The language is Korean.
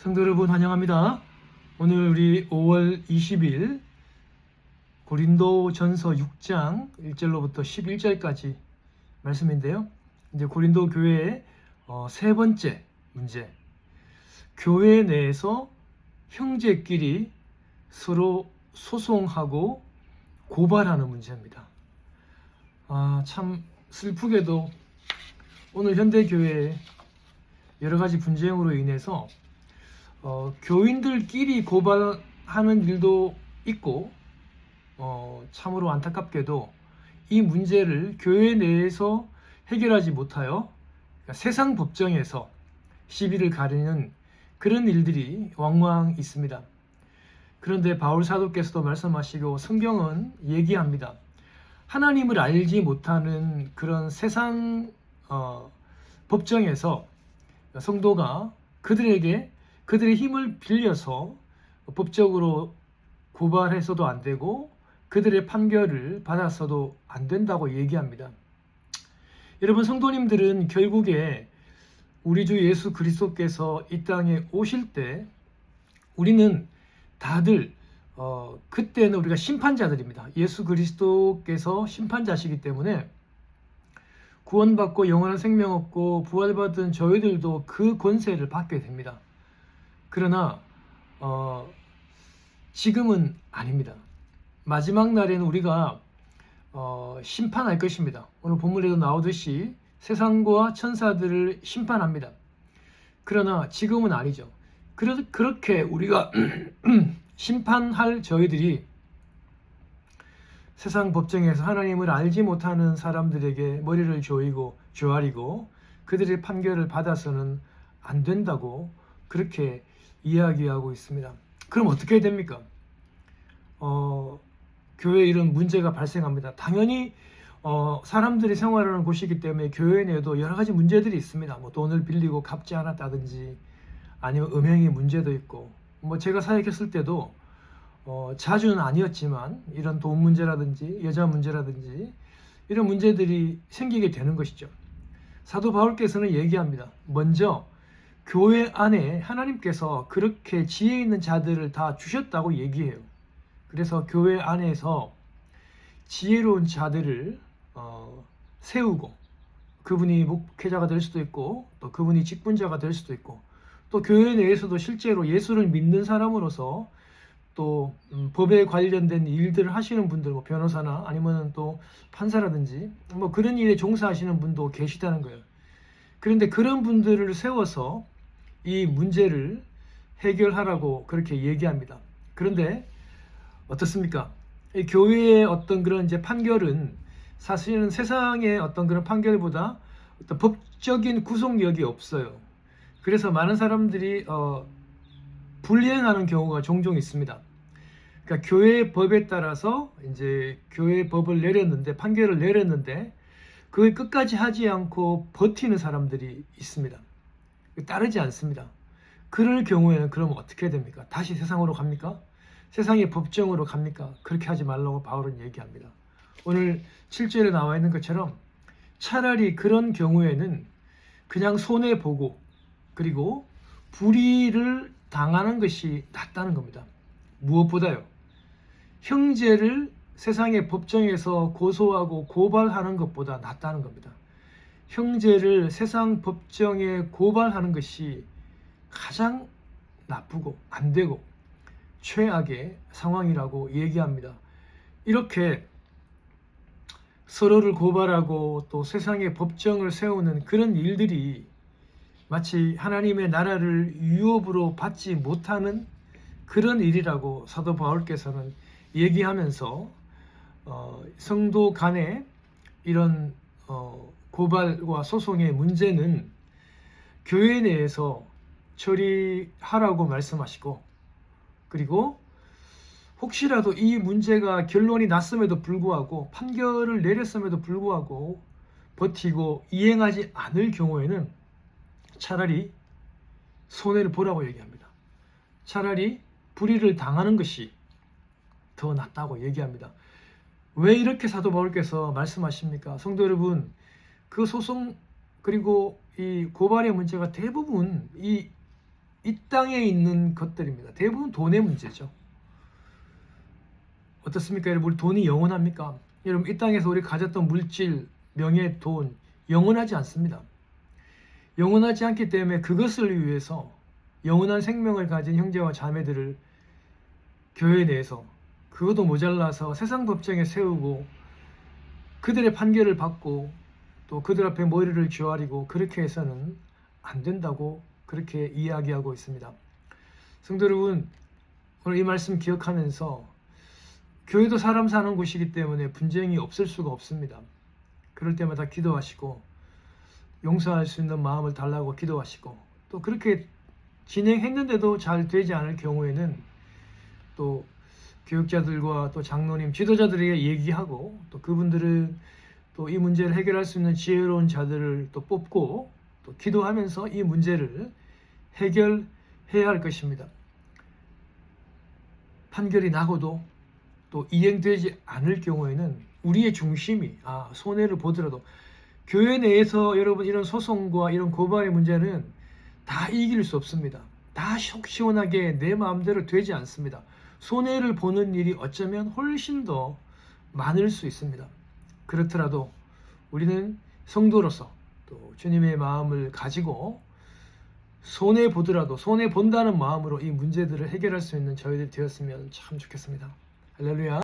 성도 여러분 환영합니다. 오늘 우리 5월 20일 고린도전서 6장 1절로부터 11절까지 말씀인데요. 이제 고린도 교회의 세 번째 문제, 교회 내에서 형제끼리 서로 소송하고 고발하는 문제입니다. 참 슬프게도 오늘 현대교회에 여러 가지 분쟁으로 인해서 교인들끼리 고발하는 일도 있고 참으로 안타깝게도 이 문제를 교회 내에서 해결하지 못하여 세상 법정에서 시비를 가리는 그런 일들이 왕왕 있습니다. 그런데 바울 사도께서도 말씀하시고 성경은 얘기합니다. 하나님을 알지 못하는 그런 세상 법정에서 성도가 그들의 힘을 빌려서 법적으로 고발해서도 안 되고 그들의 판결을 받았어도 안 된다고 얘기합니다. 여러분 성도님들은 결국에 우리 주 예수 그리스도께서 이 땅에 오실 때 우리는 다들 그때는 우리가 심판자들입니다. 예수 그리스도께서 심판자시기 때문에 구원받고 영원한 생명 얻고 부활받은 저희들도 그 권세를 받게 됩니다. 그러나 지금은 아닙니다. 마지막 날에는 우리가 심판할 것입니다. 오늘 본문에도 나오듯이 세상과 천사들을 심판합니다. 그러나 지금은 아니죠. 그렇게 우리가 심판할 저희들이 세상 법정에서 하나님을 알지 못하는 사람들에게 머리를 조아리고 그들의 판결을 받아서는 안 된다고 그렇게 이야기하고 있습니다. 그럼 어떻게 해야 됩니까? 교회에 이런 문제가 발생합니다. 당연히 사람들이 생활하는 곳이기 때문에 교회 내에도 여러 가지 문제들이 있습니다. 뭐 돈을 빌리고 갚지 않았다든지 아니면 음행의 문제도 있고 제가 사역했을 때도 자주는 아니었지만 이런 돈 문제라든지 여자 문제라든지 이런 문제들이 생기게 되는 것이죠. 사도 바울께서는 얘기합니다. 먼저 교회 안에 하나님께서 그렇게 지혜 있는 자들을 다 주셨다고 얘기해요. 그래서 교회 안에서 지혜로운 자들을 세우고 그분이 목회자가 될 수도 있고 또 그분이 직분자가 될 수도 있고 또 교회 내에서도 실제로 예수를 믿는 사람으로서 또 법에 관련된 일들을 하시는 분들, 변호사나 아니면 또 판사라든지 그런 일에 종사하시는 분도 계시다는 거예요. 그런데 그런 분들을 세워서 이 문제를 해결하라고 그렇게 얘기합니다. 그런데 어떻습니까? 이 교회의 어떤 그런 이제 판결은 사실은 세상의 어떤 그런 판결보다 어떤 법적인 구속력이 없어요. 그래서 많은 사람들이 불이행하는 경우가 종종 있습니다. 그러니까 교회 법에 따라서 이제 교회 법을 내렸는데 판결을 내렸는데 그걸 끝까지 하지 않고 버티는 사람들이 있습니다. 따르지 않습니다. 그럴 경우에는 그럼 어떻게 됩니까? 다시 세상으로 갑니까? 세상의 법정으로 갑니까? 그렇게 하지 말라고 바울은 얘기합니다. 오늘 7절에 나와 있는 것처럼 차라리 그런 경우에는 그냥 손해보고 그리고 불의를 당하는 것이 낫다는 겁니다. 무엇보다요. 형제를 세상의 법정에서 고소하고 고발하는 것보다 낫다는 겁니다. 형제를 세상 법정에 고발하는 것이 가장 나쁘고 안 되고 최악의 상황이라고 얘기합니다. 이렇게 서로를 고발하고 또 세상의 법정을 세우는 그런 일들이 마치 하나님의 나라를 유업으로 받지 못하는 그런 일이라고 사도 바울께서는 얘기하면서 성도 간의 이런 고발과 소송의 문제는 교회 내에서 처리하라고 말씀하시고 그리고 혹시라도 이 문제가 결론이 났음에도 불구하고 판결을 내렸음에도 불구하고 버티고 이행하지 않을 경우에는 차라리 손해를 보라고 얘기합니다. 차라리 불의를 당하는 것이 더 낫다고 얘기합니다. 왜 이렇게 사도 바울께서 말씀하십니까? 성도 여러분, 그 소송 그리고 이 고발의 문제가 대부분 이 이 땅에 있는 것들입니다. 대부분 돈의 문제죠. 어떻습니까? 여러분, 우리 돈이 영원합니까? 여러분, 이 땅에서 우리 가졌던 물질, 명예, 돈 영원하지 않습니다. 영원하지 않기 때문에 그것을 위해서 영원한 생명을 가진 형제와 자매들을 교회 내에서 그것도 모자라서 세상 법정에 세우고 그들의 판결을 받고 또 그들 앞에 머리를 조아리고 그렇게 해서는 안 된다고 그렇게 이야기하고 있습니다. 성도 여러분, 오늘 이 말씀 기억하면서 교회도 사람 사는 곳이기 때문에 분쟁이 없을 수가 없습니다. 그럴 때마다 기도하시고 용서할 수 있는 마음을 달라고 기도하시고 또 그렇게 진행했는데도 잘 되지 않을 경우에는 또 교육자들과 또 장로님, 지도자들에게 얘기하고 또 그분들은 또 이 문제를 해결할 수 있는 지혜로운 자들을 또 뽑고 또 기도하면서 이 문제를 해결해야 할 것입니다. 판결이 나고도 또 이행되지 않을 경우에는 우리의 중심이 손해를 보더라도 교회 내에서 여러분 이런 소송과 이런 고발의 문제는 다 이길 수 없습니다. 다 속 시원하게 내 마음대로 되지 않습니다. 손해를 보는 일이 어쩌면 훨씬 더 많을 수 있습니다. 그렇더라도 우리는 성도로서 또 주님의 마음을 가지고 손해 보더라도 손해 본다는 마음으로 이 문제들을 해결할 수 있는 저희들이 되었으면 참 좋겠습니다. 할렐루야.